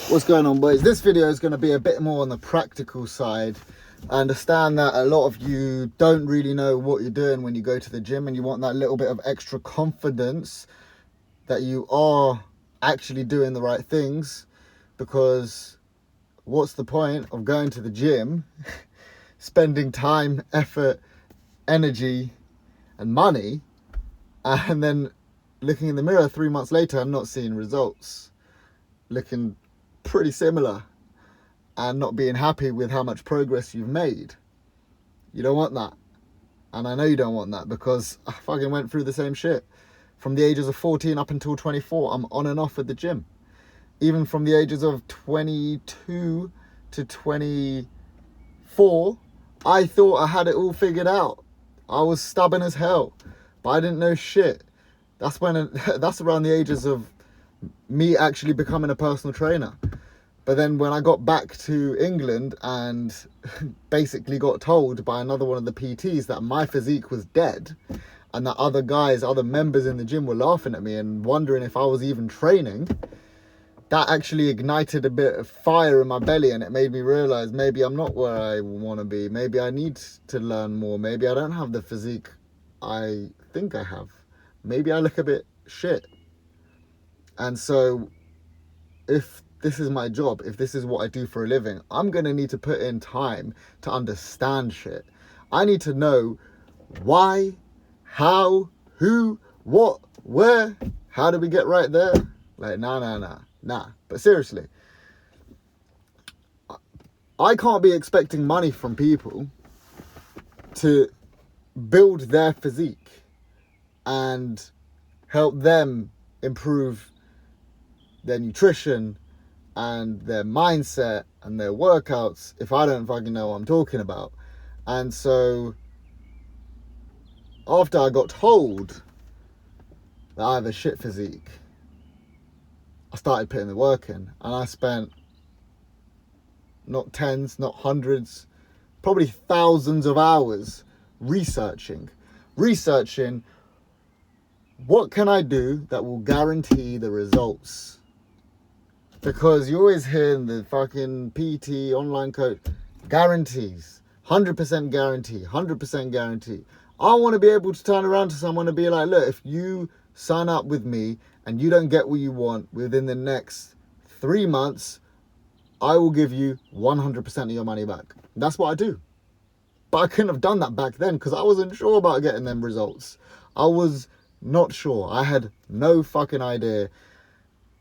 What's going on, boys? This video is going to be a bit more on the practical side. I understand that a lot of you don't really know what you're doing when you go to the gym, and you want that little bit of extra confidence that you are actually doing the right things, because what's the point of going to the gym, spending time, effort, energy and money, and then looking in the mirror 3 months later and not seeing results, looking pretty similar, and not being happy with how much progress you've made? You don't want that. And I know you don't want that, because I fucking went through the same shit. From the ages of 14 up until 24, I'm on and off with the gym. Even from the ages of 22 to 24, I thought I had it all figured out. I was stubborn as hell, but I didn't know shit. That's around the ages of me actually becoming a personal trainer. But then when I got back to England and basically got told by another one of the PTs that my physique was dead, and that other members in the gym were laughing at me and wondering if I was even training, that actually ignited a bit of fire in my belly, and it made me realize maybe I'm not where I want to be. Maybe I need to learn more. Maybe I don't have the physique I think I have. Maybe I look a bit shit. And so if this is my job, if this is what I do for a living, I'm going to need to put in time to understand shit. I need to know why, how, who, what, where, how did we get right there? Like, nah. But seriously, I can't be expecting money from people to build their physique and help them improve their nutrition and their mindset and their workouts if I don't fucking know what I'm talking about. And so after I got told that I have a shit physique, I started putting the work in, and I spent not tens, not hundreds, probably thousands of hours researching what can I do that will guarantee the results. Because you always hear in the fucking PT online coach, guarantees, 100% guarantee, 100% guarantee. I want to be able to turn around to someone and be like, look, if you sign up with me and you don't get what you want within the next 3 months, I will give you 100% of your money back. That's what I do. But I couldn't have done that back then because I wasn't sure about getting them results. I was not sure. I had no fucking idea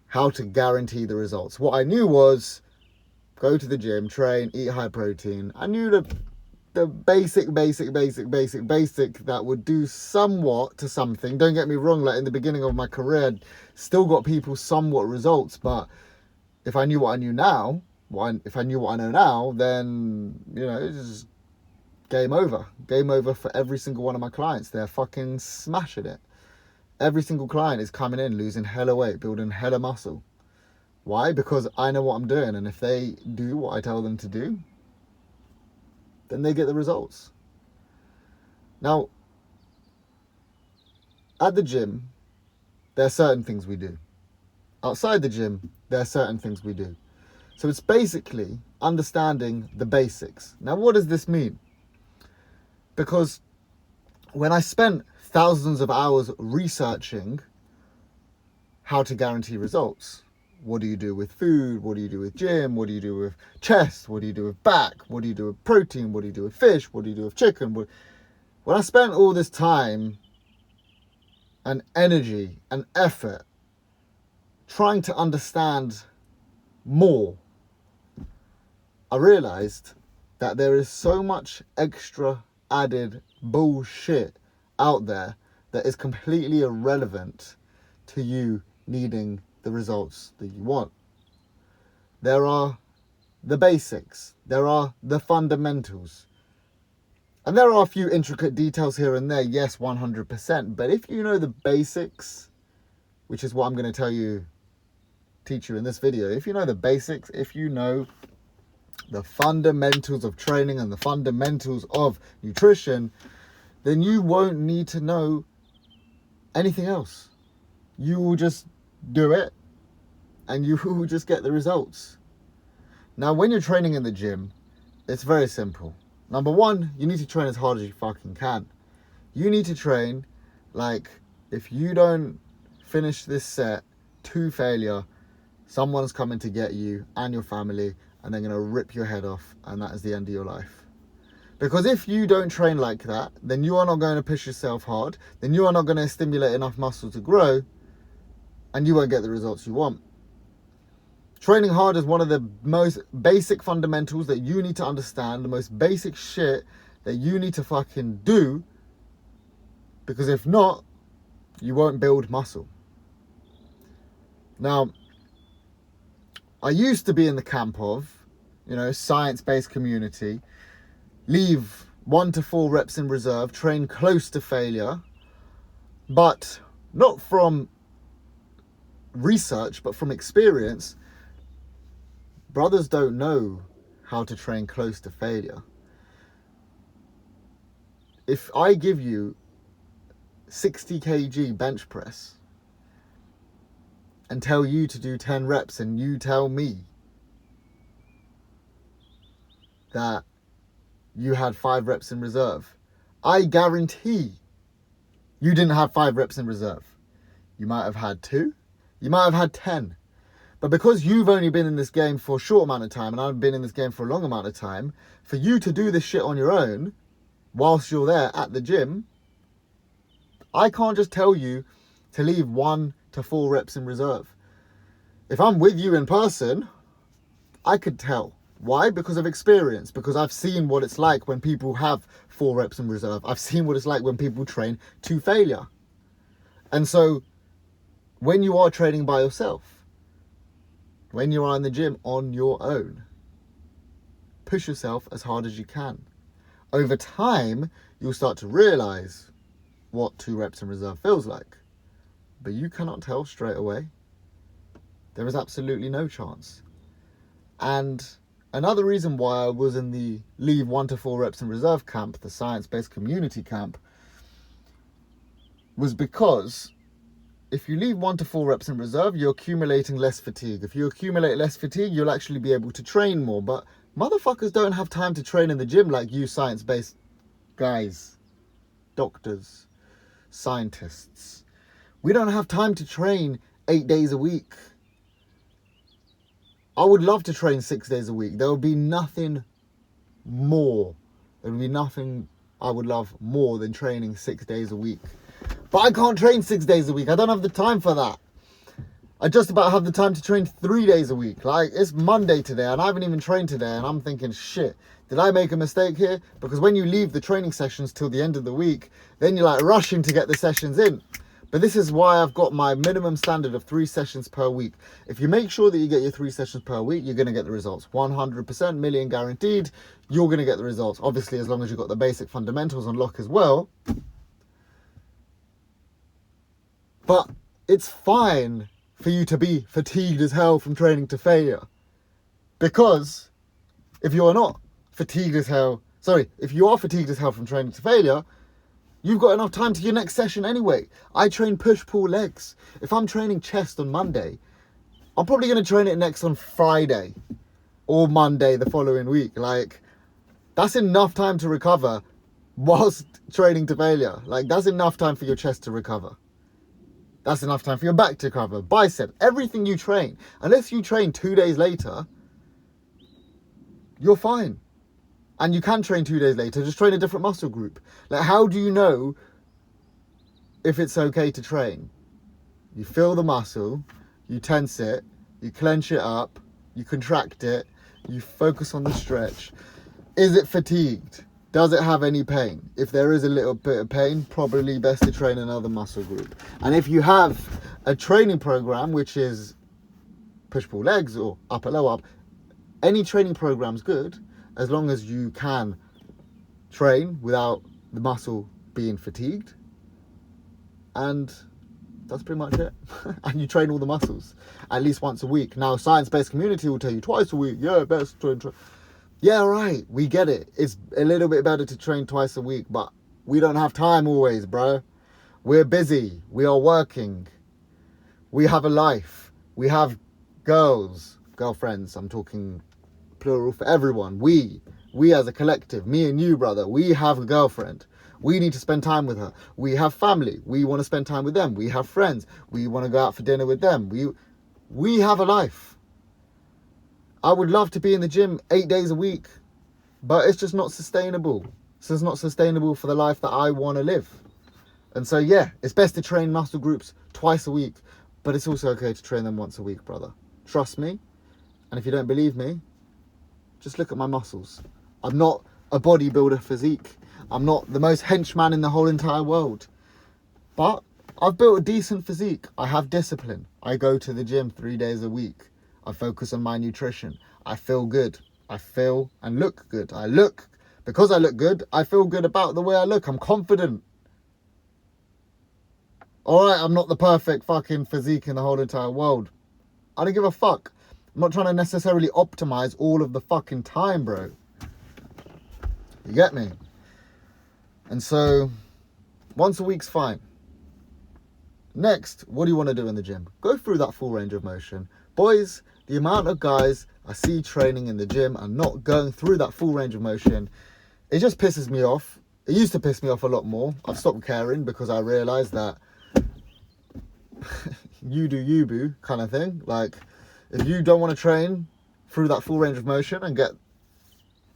how to guarantee the results. What I knew was go to the gym, train, eat high protein. I knew the basic that would do somewhat to something. Don't get me wrong, like in the beginning of my career, I'd still got people somewhat results, but if I knew what I knew now, if I knew what I know now, then, you know, it's just game over. Game over for every single one of my clients. They're fucking smashing it. Every single client is coming in, losing hella weight, building hella muscle. Why? Because I know what I'm doing, and if they do what I tell them to do, then they get the results. Now, at the gym, there are certain things we do. Outside the gym, there are certain things we do. So it's basically understanding the basics. Now, what does this mean? Because when I spent thousands of hours researching how to guarantee results, what do you do with food? What do you do with gym? What do you do with chest? What do you do with back? What do you do with protein? What do you do with fish? What do you do with chicken? When I spent all this time and energy and effort trying to understand more, I realized that there is so much extra added bullshit out there that is completely irrelevant to you needing the results that you want. There are the basics, there are the fundamentals, and there are a few intricate details here and there, yes, 100%, but if you know the basics, which is what I'm going to teach you in this video, if you know the basics, if you know the fundamentals of training and the fundamentals of nutrition, then you won't need to know anything else. You will just do it and you will just get the results. Now, when you're training in the gym, it's very simple. Number one, you need to train as hard as you fucking can. You need to train like, if you don't finish this set to failure, someone's coming to get you and your family, and they're going to rip your head off, and that is the end of your life. Because if you don't train like that, then you are not going to push yourself hard, then you are not going to stimulate enough muscle to grow, and you won't get the results you want. Training hard is one of the most basic fundamentals that you need to understand, the most basic shit that you need to fucking do, because if not, you won't build muscle. Now, I used to be in the camp of, science-based community, leave 1 to 4 reps in reserve, train close to failure, but not from research, but from experience. Brothers don't know how to train close to failure. If I give you 60 kg bench press and tell you to do 10 reps, and you tell me that you had 5 reps in reserve, I guarantee you didn't have 5 reps in reserve. You might have had 2, you might have had 10. But because you've only been in this game for a short amount of time, and I've been in this game for a long amount of time, for you to do this shit on your own whilst you're there at the gym, I can't just tell you to leave 1 to 4 reps in reserve. If I'm with you in person, I could tell. Why? Because of experience. Because I've seen what it's like when people have 4 reps in reserve. I've seen what it's like when people train to failure. And so, when you are training by yourself, when you are in the gym on your own, push yourself as hard as you can. Over time, you'll start to realize what 2 reps in reserve feels like. But you cannot tell straight away. There is absolutely no chance. And another reason why I was in the leave 1 to 4 reps in reserve camp, the science-based community camp, was because if you leave 1 to 4 reps in reserve, you're accumulating less fatigue. If you accumulate less fatigue, you'll actually be able to train more. But motherfuckers don't have time to train in the gym like you science-based guys, doctors, scientists. We don't have time to train 8 days a week. I would love to train 6 days a week. There would be nothing more. There would be nothing I would love more than training 6 days a week. But I can't train 6 days a week. I don't have the time for that. I just about have the time to train 3 days a week. Like, it's Monday today and I haven't even trained today, and I'm thinking, shit, did I make a mistake here? Because when you leave the training sessions till the end of the week, then you're like rushing to get the sessions in. But this is why I've got my minimum standard of 3 sessions per week. If you make sure that you get your 3 sessions per week, you're going to get the results. 100% million guaranteed, you're going to get the results. Obviously, as long as you've got the basic fundamentals on lock as well. But it's fine for you to be fatigued as hell from training to failure. Because if you are not fatigued as hell, if you are fatigued as hell from training to failure, you've got enough time to your next session anyway. I train push-pull legs. If I'm training chest on Monday, I'm probably going to train it next on Friday or Monday the following week. Like, that's enough time to recover whilst training to failure. Like, that's enough time for your chest to recover. That's enough time for your back to recover, bicep, everything you train. Unless you train 2 days later, you're fine. And you can train 2 days later, just train a different muscle group. Like, how do you know if it's okay to train? You feel the muscle, you tense it, you clench it up, you contract it, you focus on the stretch. Is it fatigued? Does it have any pain? If there is a little bit of pain, probably best to train another muscle group. And if you have a training program, which is push-pull legs or upper lower up, any training program's good, as long as you can train without the muscle being fatigued. And that's pretty much it. And you train all the muscles at least once a week. Now, science-based community will tell you twice a week. Yeah, best train. Yeah, right, we get it. It's a little bit better to train twice a week, but we don't have time always, bro. We're busy. We are working. We have a life. We have girls, girlfriends, I'm talking plural for everyone. We as a collective, me and you, brother, we have a girlfriend. We need to spend time with her. We have family. We want to spend time with them. We have friends. We want to go out for dinner with them. We have a life. I would love to be in the gym 8 days a week, but it's just not sustainable. It's just not sustainable for the life that I want to live. And so, yeah, it's best to train muscle groups twice a week, but it's also okay to train them once a week, brother. Trust me. And if you don't believe me, just look at my muscles. I'm not a bodybuilder physique. I'm not the most henchman in the whole entire world. But I've built a decent physique. I have discipline. I go to the gym 3 days a week. I focus on my nutrition. I feel good. I feel and look good. Because I look good, I feel good about the way I look. I'm confident. Alright, I'm not the perfect fucking physique in the whole entire world. I don't give a fuck. I'm not trying to necessarily optimize all of the fucking time, bro. You get me? And so, once a week's fine. Next, what do you want to do in the gym? Go through that full range of motion. Boys, the amount of guys I see training in the gym and not going through that full range of motion, it just pisses me off. It used to piss me off a lot more. I've stopped caring because I realised that you do you, boo, kind of thing. Like, if you don't want to train through that full range of motion and get...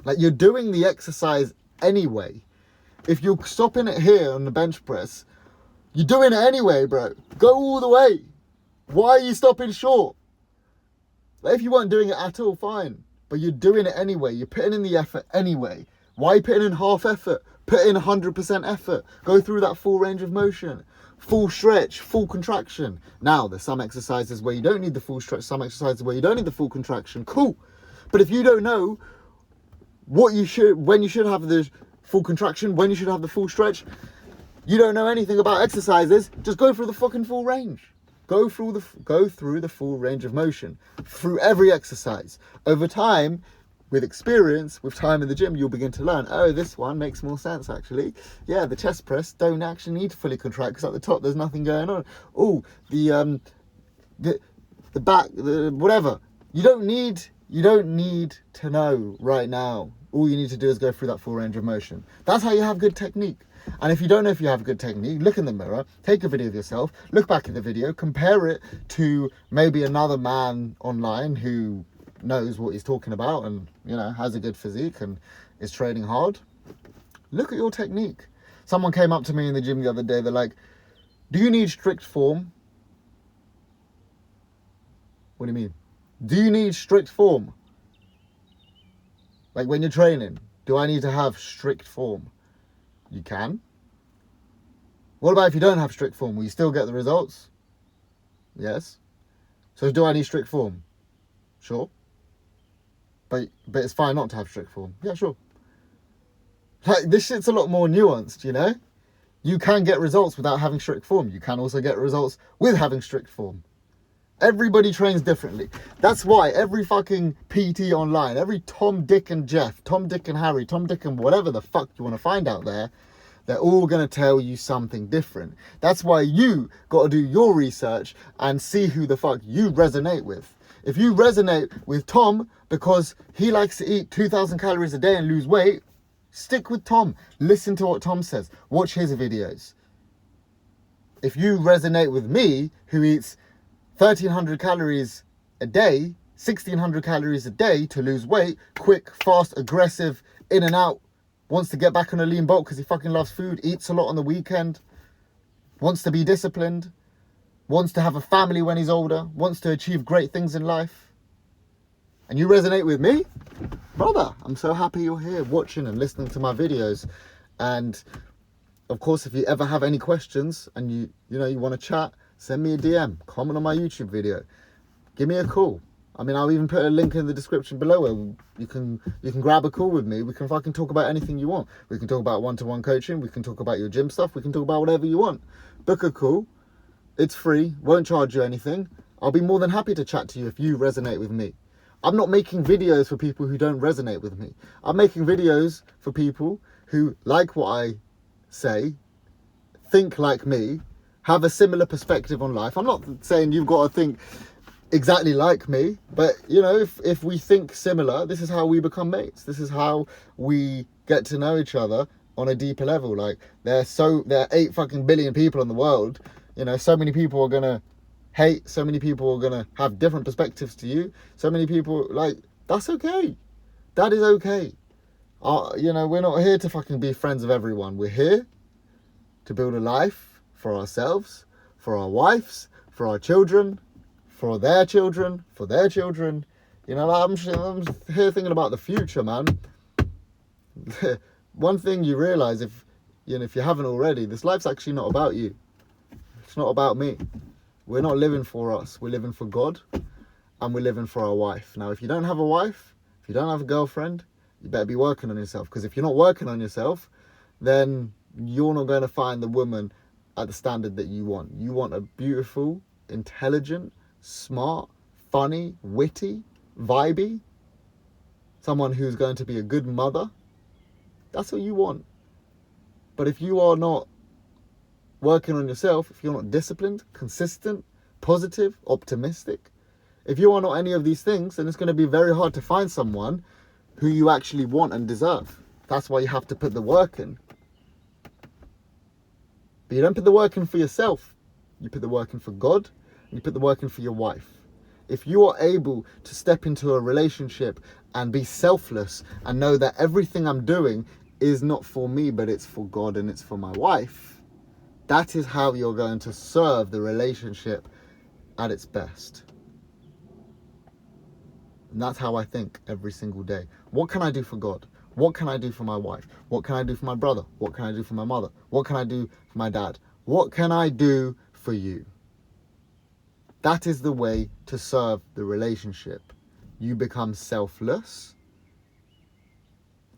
Like, you're doing the exercise anyway. If you're stopping it here on the bench press, you're doing it anyway, bro. Go all the way. Why are you stopping short? Like, if you weren't doing it at all, fine. But you're doing it anyway. You're putting in the effort anyway. Why are you putting in half effort? Put in 100% effort. Go through that full range of motion. Full stretch, full contraction. Now, there's some exercises where you don't need the full stretch, some exercises where you don't need the full contraction. Cool. But if you don't know when you should have the full contraction, when you should have the full stretch, you don't know anything about exercises, just go through the fucking full range. Go through the full range of motion through every exercise. Over time, with experience, with time in the gym, you'll begin to learn, oh, this one makes more sense, actually. Yeah, the chest press don't actually need to fully contract because at the top there's nothing going on. Oh, the back, whatever. You don't need to know right now. All you need to do is go through that full range of motion. That's how you have good technique. And if you don't know if you have good technique, look in the mirror, take a video of yourself, look back at the video, compare it to maybe another man online who knows what he's talking about and, you know, has a good physique and is training hard. Look at your technique. Someone came up to me in the gym the other day, they're like, do you need strict form? What do you mean? Do you need strict form? Like when you're training, do I need to have strict form? You can. What about if you don't have strict form? Will you still get the results? Yes. So do I need strict form? Sure. But it's fine not to have strict form. Yeah, sure. Like, this shit's a lot more nuanced, you know? You can get results without having strict form. You can also get results with having strict form. Everybody trains differently. That's why every fucking PT online, every Tom, Dick and Jeff, Tom, Dick and Harry, Tom, Dick and whatever the fuck you want to find out there, they're all going to tell you something different. That's why you got to do your research and see who the fuck you resonate with. If you resonate with Tom because he likes to eat 2,000 calories a day and lose weight, stick with Tom. Listen to what Tom says. Watch his videos. If you resonate with me, who eats 1,300 calories a day, 1,600 calories a day to lose weight, quick, fast, aggressive, in and out, wants to get back on a lean bulk because he fucking loves food, eats a lot on the weekend, wants to be disciplined, wants to have a family when he's older, wants to achieve great things in life, and you resonate with me, brother, I'm so happy you're here watching and listening to my videos. And of course, if you ever have any questions and you want to chat, send me a DM, comment on my YouTube video, give me a call. I mean, I'll even put a link in the description below where you can grab a call with me. We can fucking talk about anything you want. We can talk about one-to-one coaching. We can talk about your gym stuff. We can talk about whatever you want. Book a call. It's free. Won't charge you anything. I'll be more than happy to chat to you if you resonate with me. I'm not making videos for people who don't resonate with me. I'm making videos for people who like what I say, think like me, have a similar perspective on life. I'm not saying you've got to think exactly like me, but you know, if we think similar, this is how we become mates. This is how we get to know each other on a deeper level. Like there are 8 fucking billion people in the world. You know, so many people are gonna hate, so many people are gonna have different perspectives to you. So many people, like, that's okay. That is okay. You know, we're not here to fucking be friends of everyone. We're here to build a life for ourselves, for our wives, for our children, for their children, for their children. You know, I'm here thinking about the future, man. One thing you realise, if you haven't already, this life's actually not about you. It's not about me. We're not living for us. We're living for God, and we're living for our wife. Now, if you don't have a wife, if you don't have a girlfriend, you better be working on yourself. Because if you're not working on yourself, then you're not going to find the woman at the standard that you want. You want a beautiful, intelligent, smart, funny, witty, vibey, someone who's going to be a good mother. That's what you want. But if you are not working on yourself, if you're not disciplined, consistent, positive, optimistic, if you are not any of these things, then it's going to be very hard to find someone who you actually want and deserve. That's why you have to put the work in. But you don't put the work in for yourself. You put the work in for God, and you put the work in for your wife. If you are able to step into a relationship and be selfless and know that everything I'm doing is not for me, but it's for God and it's for my wife, that is how you're going to serve the relationship at its best. And that's how I think every single day. What can I do for God? What can I do for my wife? What can I do for my brother? What can I do for my mother? What can I do for my dad? What can I do for you? That is the way to serve the relationship. You become selfless,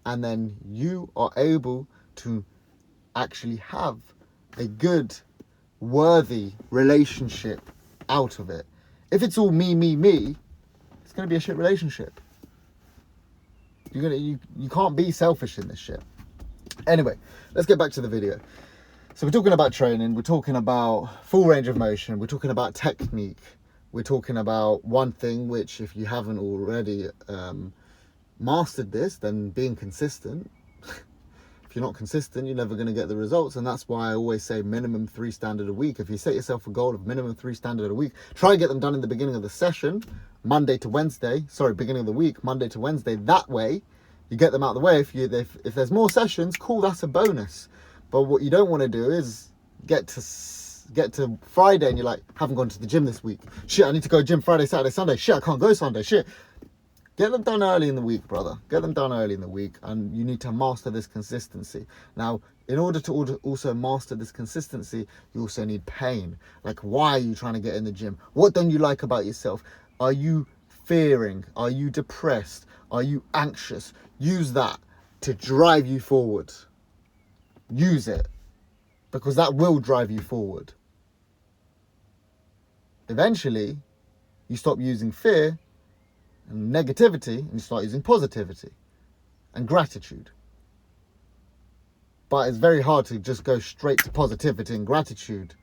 and then you are able to actually have a good, worthy relationship out of it. If it's all me, it's going to be a shit relationship. You can't be selfish in this shit. Anyway, let's get back to the video. So we're talking about training, we're talking about full range of motion, we're talking about technique, we're talking about one thing which, if you haven't already mastered this, then being consistent. If you're not consistent, you're never going to get the results, and that's why I always say minimum 3 standard a week. If you set yourself a goal of minimum 3 standard a week, try and get them done in the beginning of the session, beginning of the week, Monday to Wednesday. That way, you get them out of the way. If there's more sessions, cool, that's a bonus. But what you don't want to do is get to Friday and you're like, haven't gone to the gym this week. Shit, I need to go gym Friday, Saturday, Sunday. Shit, I can't go Sunday. Shit. Get them done early in the week, brother. Get them done early in the week, and you need to master this consistency. Now, in order to also master this consistency, you also need pain. Like, why are you trying to get in the gym? What don't you like about yourself? Are you fearing? Are you depressed? Are you anxious? Use that to drive you forward. Use it, because that will drive you forward. Eventually, you stop using fear and negativity, and you start using positivity and gratitude. But it's very hard to just go straight to positivity and gratitude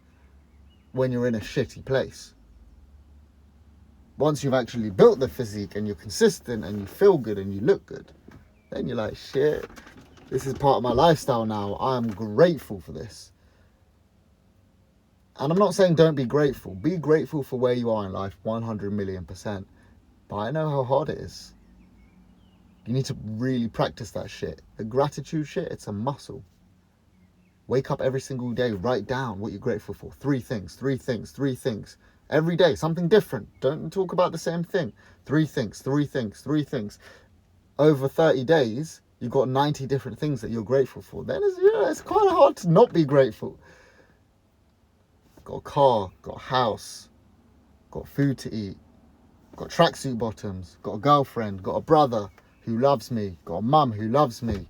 when you're in a shitty place. Once you've actually built the physique and you're consistent and you feel good and you look good, then you're like, shit, this is part of my lifestyle now. I am grateful for this. And I'm not saying don't be grateful. Be grateful for where you are in life, 100 million %. But I know how hard it is. You need to really practice that shit. The gratitude shit, it's a muscle. Wake up every single day, write down what you're grateful for. 3 things. Every day, something different. Don't talk about the same thing. 3 things. Over 30 days, you've got 90 different things that you're grateful for. Then it's quite hard to not be grateful. Got a car, got a house, got food to eat, got tracksuit bottoms, got a girlfriend, got a brother who loves me, got a mum who loves me.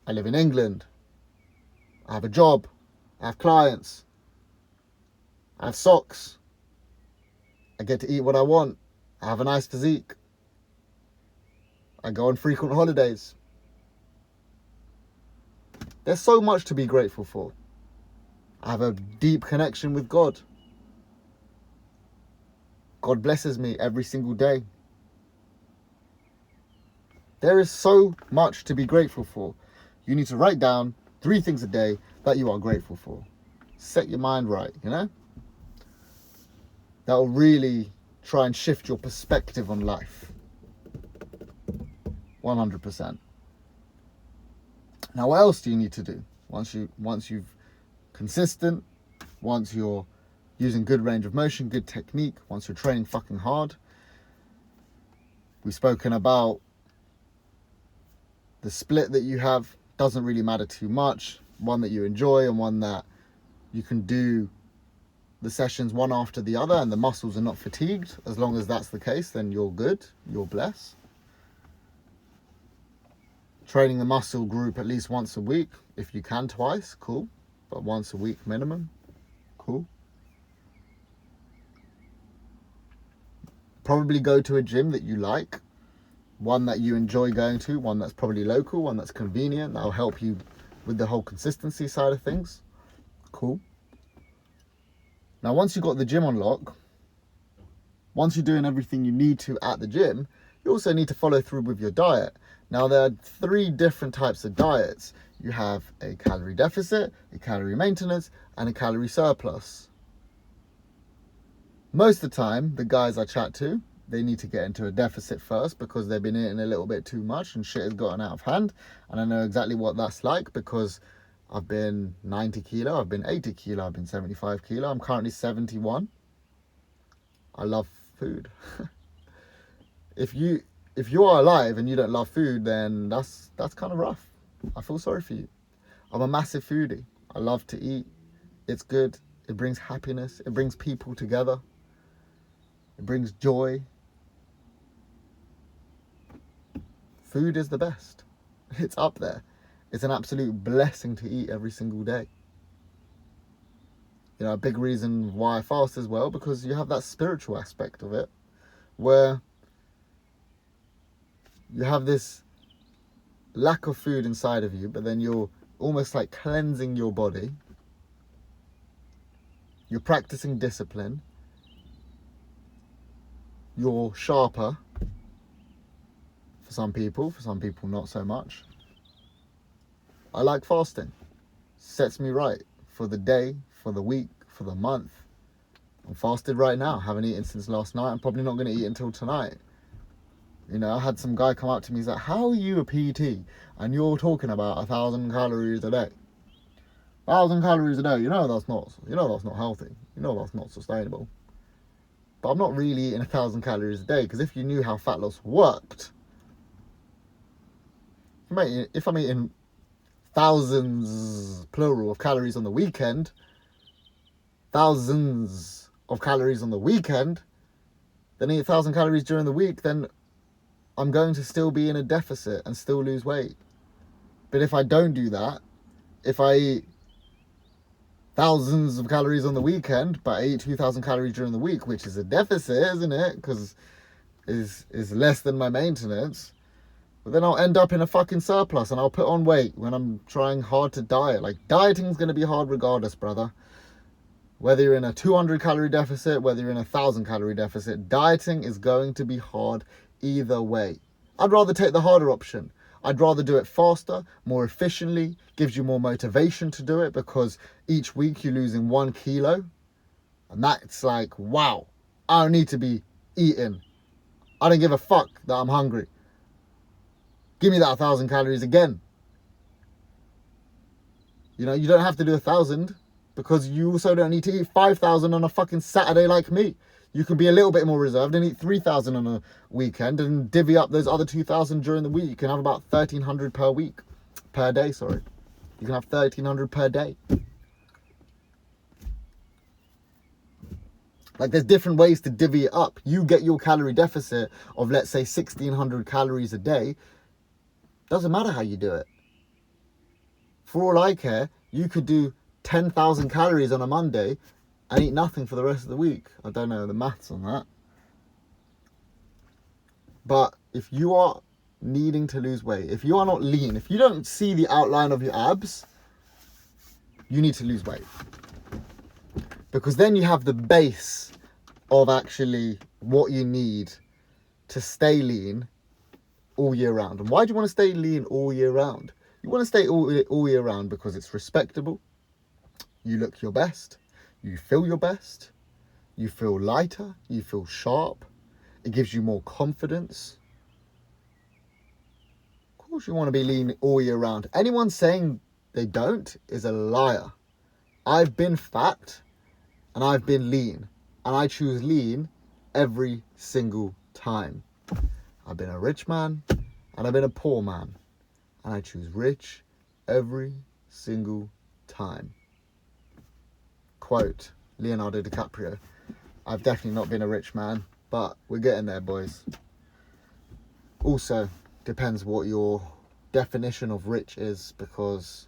I live in England. I have a job. I have clients. I have socks. I get to eat what I want. I have a nice physique. I go on frequent holidays. There's so much to be grateful for. I have a deep connection with God. God blesses me every single day. There is so much to be grateful for. You need to write down 3 things a day that you are grateful for. Set your mind right, you know? That will really try and shift your perspective on life. 100%. Now, what else do you need to do? Once you've consistent, once you're using good range of motion, good technique, once you're training fucking hard. We've spoken about the split that you have. Doesn't really matter too much. One that you enjoy and one that you can do the sessions one after the other and the muscles are not fatigued. As long as that's the case, then you're good, you're blessed. Training the muscle group at least once a week. If you can twice, cool. But once a week minimum, cool. Probably go to a gym that you like. One that you enjoy going to. One that's probably local. One that's convenient. That'll help you with the whole consistency side of things. Cool. Now, once you've got the gym on lock, once you're doing everything you need to at the gym, you also need to follow through with your diet. Now, there are 3 different types of diets. You have a calorie deficit, a calorie maintenance, and a calorie surplus. Most of the time, the guys I chat to, they need to get into a deficit first because they've been eating a little bit too much and shit has gotten out of hand. And I know exactly what that's like because I've been 90 kilo, I've been 80 kilo, I've been 75 kilo. I'm currently 71. I love food. If you are alive and you don't love food, then that's kind of rough. I feel sorry for you. I'm a massive foodie. I love to eat. It's good. It brings happiness. It brings people together. It brings joy. Food is the best. It's up there. It's an absolute blessing to eat every single day. You know, a big reason why I fast as well, because you have that spiritual aspect of it, where you have this lack of food inside of you, but then you're almost like cleansing your body. You're practicing discipline. You're sharper for some people not so much. I like fasting. Sets me right for the day, for the week, for the month. I'm fasted right now. Haven't eaten since last night. I'm probably not going to eat until tonight. You know, I had some guy come up to me. He's like, "How are you a PT and you're talking about 1,000 calories a day? 1,000 calories a day. You know that's not healthy. You know that's not sustainable." But I'm not really eating 1,000 calories a day, because if you knew how fat loss worked, if I'm eating thousands, plural, of calories on the weekend, thousands of calories on the weekend, then eat 1,000 calories during the week, then I'm going to still be in a deficit and still lose weight. But if I don't do that, if I eat thousands of calories on the weekend, but I eat 2,000 calories during the week, which is a deficit, isn't it? Because is less than my maintenance. But then I'll end up in a fucking surplus and I'll put on weight when I'm trying hard to diet. Like, dieting is going to be hard regardless, brother. Whether you're in a 200 calorie deficit, whether you're in a 1,000 calorie deficit, dieting is going to be hard either way. I'd rather take the harder option. I'd rather do it faster, more efficiently, gives you more motivation to do it, because each week you're losing 1 kilo. And that's like, wow, I don't need to be eating. I don't give a fuck that I'm hungry. Give me that 1,000 calories again. You know, you don't have to do 1,000, because you also don't need to eat 5,000 on a fucking Saturday like me. You can be a little bit more reserved and eat 3,000 on a weekend and divvy up those other 2,000 during the week. You can have about 1,300 per day, sorry. You can have 1,300 per day. Like, there's different ways to divvy it up. You get your calorie deficit of, let's say, 1,600 calories a day. Doesn't matter how you do it. For all I care, you could do 10,000 calories on a Monday and eat nothing for the rest of the week. I don't know the maths on that. But if you are needing to lose weight, if you are not lean, if you don't see the outline of your abs, you need to lose weight. Because then you have the base of actually what you need to stay lean all year round. And why do you want to stay lean all year round? You want to stay all year round because it's respectable. You look your best. You feel your best. You feel lighter. You feel sharp. It gives you more confidence. Of course you want to be lean all year round. Anyone saying they don't is a liar. I've been fat and I've been lean. And I choose lean every single time. I've been a rich man and I've been a poor man. And I choose rich every single time. Quote, Leonardo DiCaprio. I've definitely not been a rich man, but we're getting there, boys. Also, depends what your definition of rich is, because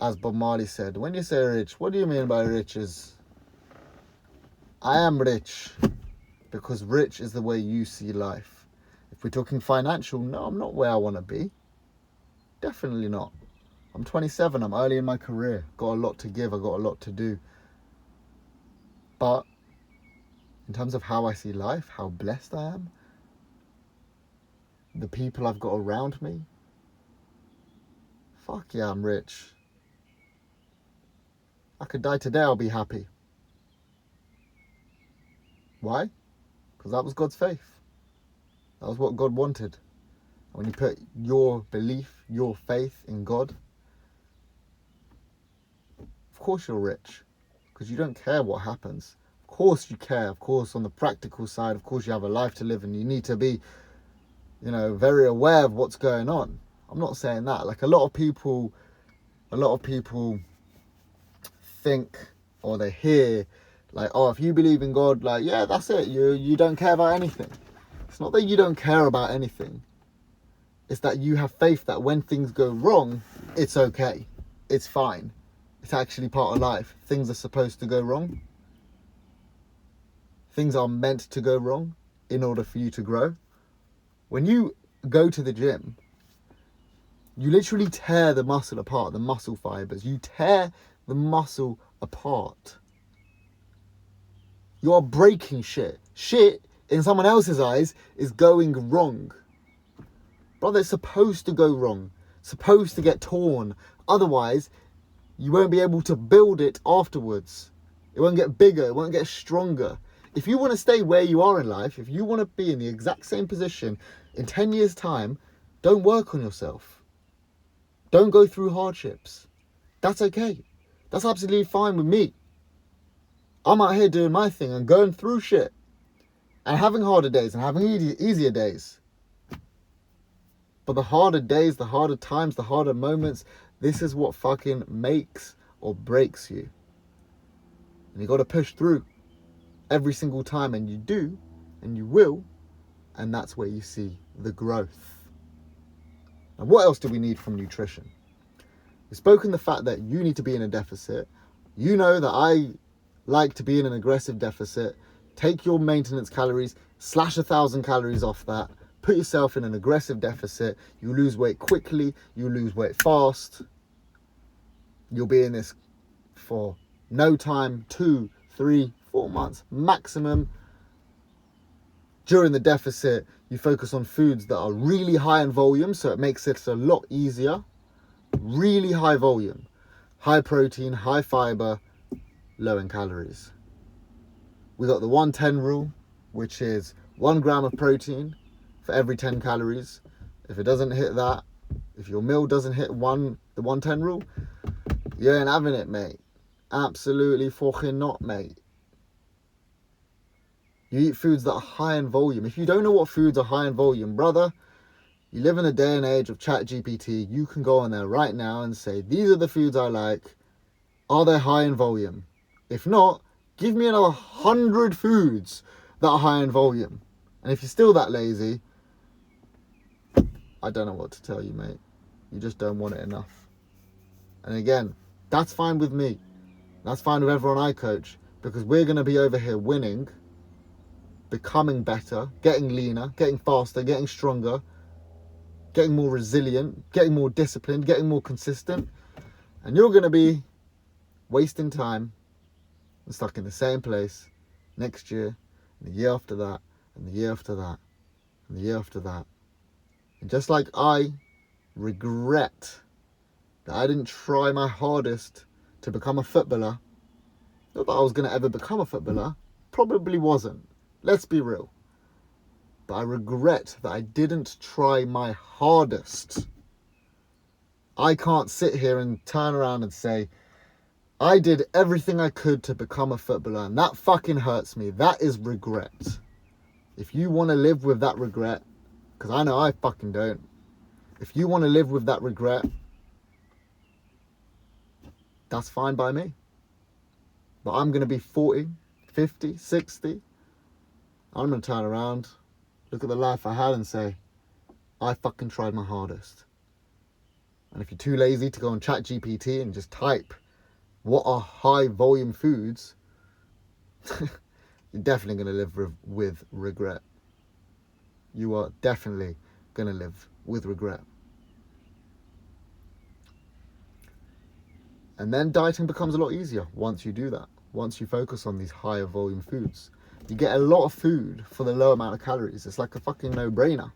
as Bob Marley said, when you say rich, what do you mean by rich? Is I am rich, because rich is the way you see life. If we're talking financial, no, I'm not where I want to be. Definitely not. I'm 27, I'm early in my career, got a lot to give, I've got a lot to do. But in terms of how I see life, how blessed I am, the people I've got around me, fuck yeah, I'm rich. I could die today, I'll be happy. Why? Because that was God's faith. That was what God wanted. When you put your belief, your faith in God, of course you're rich. Because you don't care what happens. Of course you care. Of course, on the practical side, of course you have a life to live and you need to be, very aware of what's going on. I'm not saying that. Like a lot of people think, or they hear, like, oh, if you believe in God, like, yeah, that's it. You don't care about anything. It's not that you don't care about anything. It's that you have faith that when things go wrong, it's okay. It's fine. It's actually part of life. Things are supposed to go wrong. Things are meant to go wrong in order for you to grow. When you go to the gym, you literally tear the muscle apart, the muscle fibers. You tear the muscle apart. You are breaking shit. Shit, in someone else's eyes, is going wrong. Brother, it's supposed to go wrong. Supposed to get torn. Otherwise, you won't be able to build it afterwards. It won't get bigger. It won't get stronger. If you want to stay where you are in life, if you want to be in the exact same position in 10 years' time, don't work on yourself. Don't go through hardships. That's okay. That's absolutely fine with me. I'm out here doing my thing and going through shit. And having harder days and having easier days. But the harder days, the harder times, the harder moments, this is what fucking makes or breaks you. And you got to push through every single time, and you do, and you will, and that's where you see the growth. And what else do we need from nutrition? We've spoken the fact that you need to be in a deficit. You know that I like to be in an aggressive deficit. Take your maintenance calories, slash 1,000 calories off that, put yourself in an aggressive deficit. You lose weight quickly, you lose weight fast. You'll be in this for no time, 2, 3, 4 months maximum. During the deficit, you focus on foods that are really high in volume, so it makes it a lot easier. Really high volume, high protein, high fiber, low in calories. We got the 110 rule, which is 1 gram of protein for every 10 calories. If it doesn't hit that, if your meal doesn't hit the 110 rule, you ain't having it, mate. Absolutely fucking not, mate. You eat foods that are high in volume. If you don't know what foods are high in volume, brother, you live in a day and age of ChatGPT. You can go on there right now and say, these are the foods I like. Are they high in volume? If not, give me another 100 foods that are high in volume. And if you're still that lazy, I don't know what to tell you, mate. You just don't want it enough. And again, that's fine with me. That's fine with everyone I coach, because we're going to be over here winning, becoming better, getting leaner, getting faster, getting stronger, getting more resilient, getting more disciplined, getting more consistent. And you're going to be wasting time and stuck in the same place, next year, and the year after that, and the year after that, and the year after that. And just like I regret that I didn't try my hardest to become a footballer, not that I was going to ever become a footballer, probably wasn't. Let's be real. But I regret that I didn't try my hardest. I can't sit here and turn around and say, I did everything I could to become a footballer, and that fucking hurts me. That is regret. If you want to live with that regret, because I know I fucking don't. If you want to live with that regret, that's fine by me. But I'm going to be 40, 50, 60. I'm going to turn around, look at the life I had and say, I fucking tried my hardest. And if you're too lazy to go on ChatGPT and just type, what are high volume foods? You're definitely going to live with regret. You are definitely going to live with regret. And then dieting becomes a lot easier once you do that. Once you focus on these higher volume foods. You get a lot of food for the low amount of calories. It's like a fucking no-brainer.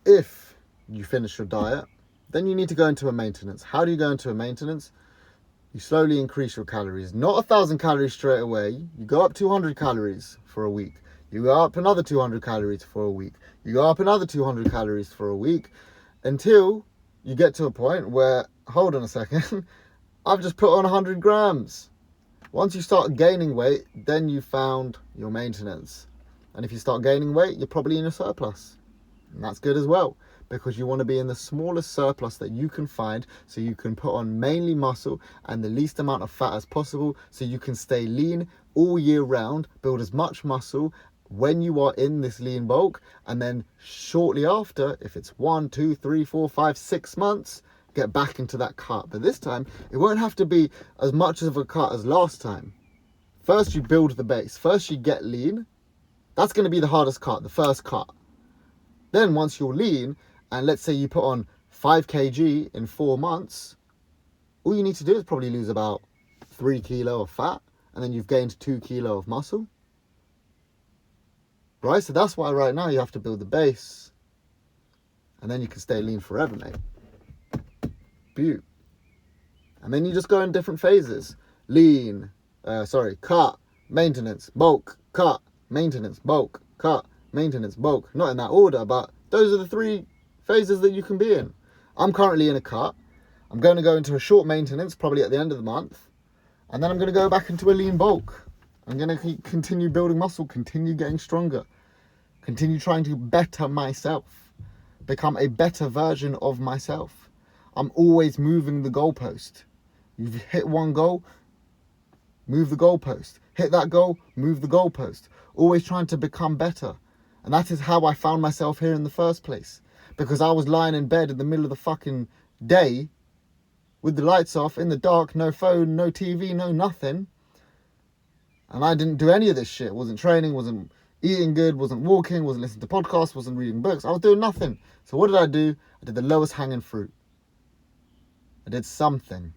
If you finish your diet, then you need to go into a maintenance. How do you go into a maintenance? You slowly increase your calories. Not 1,000 calories straight away. You go up 200 calories for a week. You go up another 200 calories for a week. You go up another 200 calories for a week until you get to a point where, hold on a second, I've just put on 100 grams. Once you start gaining weight, then you found your maintenance. And if you start gaining weight, you're probably in a surplus. And that's good as well, because you want to be in the smallest surplus that you can find, so you can put on mainly muscle and the least amount of fat as possible, so you can stay lean all year round, build as much muscle when you are in this lean bulk, and then shortly after, if it's 1, 2, 3, 4, 5, 6 months, get back into that cut. But this time, it won't have to be as much of a cut as last time. First, you build the base. First, you get lean. That's going to be the hardest cut, the first cut. Then once you're lean, and let's say you put on 5 kg in 4 months, all you need to do is probably lose about 3 kilo of fat, and then you've gained 2 kilo of muscle. Right? So that's why right now you have to build the base, and then you can stay lean forever, mate. Beaut. And then you just go in different phases. Cut, maintenance, bulk, cut, maintenance, bulk, cut, maintenance, bulk. Not in that order, but those are the 3 phases that you can be in. I'm currently in a cut. I'm going to go into a short maintenance, probably at the end of the month. And then I'm going to go back into a lean bulk. I'm going to continue building muscle, continue getting stronger, continue trying to better myself, become a better version of myself. I'm always moving the goalpost. You've hit one goal, move the goalpost. Hit that goal, move the goalpost. Always trying to become better. And that is how I found myself here in the first place. Because I was lying in bed in the middle of the fucking day with the lights off, in the dark, no phone, no TV, no nothing. And I didn't do any of this shit. Wasn't training, wasn't eating good, wasn't walking, wasn't listening to podcasts, wasn't reading books. I was doing nothing. So what did I do? I did the lowest hanging fruit. I did something.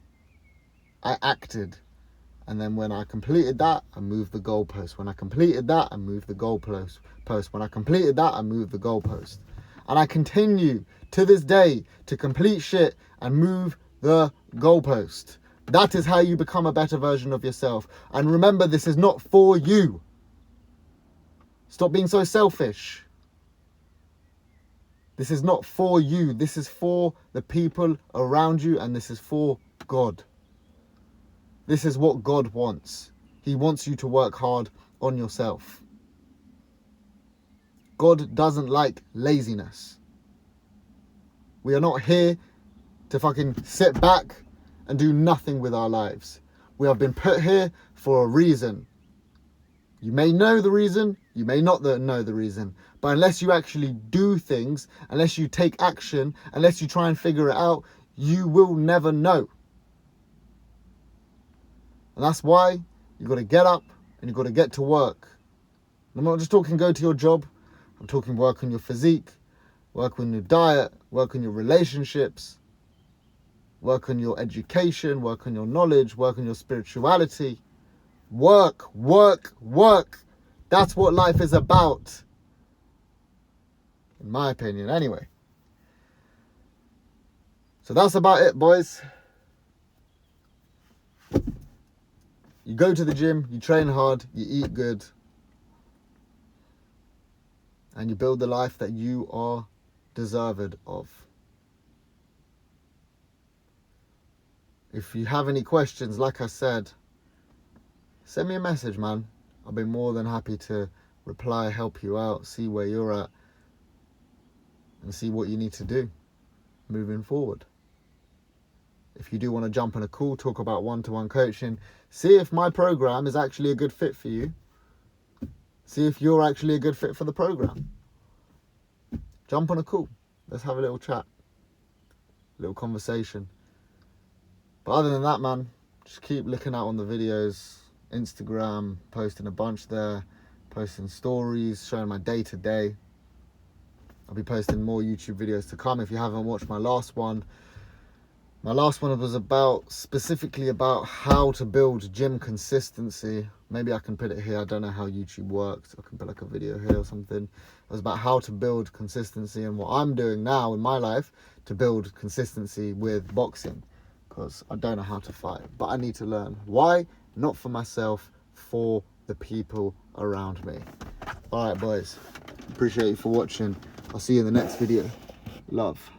I acted. And then when I completed that, I moved the goalpost. When I completed that, I moved the goalpost. When I completed that, I moved the goalpost. And I continue to this day to complete shit and move the goalpost. That is how you become a better version of yourself. And remember, this is not for you. Stop being so selfish. This is not for you. This is for the people around you, and this is for God. This is what God wants. He wants you to work hard on yourself. God doesn't like laziness. We are not here to fucking sit back and do nothing with our lives. We have been put here for a reason. You may know the reason, you may not know the reason, but unless you actually do things, unless you take action, unless you try and figure it out, you will never know. And that's why you've got to get up and you've got to get to work. I'm not just talking go to your job. I'm talking work on your physique, work on your diet, work on your relationships. work on your education, work on your knowledge, work on your spirituality. Work, work, work. That's what life is about. In my opinion, anyway. So that's about it, boys. You go to the gym, you train hard, you eat good, and you build the life that you are deserved of. If you have any questions, like I said, send me a message, man. I'll be more than happy to reply, help you out, see where you're at, and see what you need to do moving forward. If you do want to jump on a call, talk about one-to-one coaching, see if my program is actually a good fit for you. See if you're actually a good fit for the program. Jump on a call. Let's have a little chat, a little conversation. But other than that, man, just keep looking out on the videos. Instagram, posting a bunch there, posting stories, showing my day-to-day. I'll be posting more YouTube videos to come. If you haven't watched my last one was specifically about how to build gym consistency. Maybe I can put it here. I don't know how YouTube works. I can put like a video here or something. It was about how to build consistency and what I'm doing now in my life to build consistency with boxing, because I don't know how to fight, but I need to learn. Why? Not for myself, for the people around me. All right, boys. Appreciate you for watching. I'll see you in the next video. Love.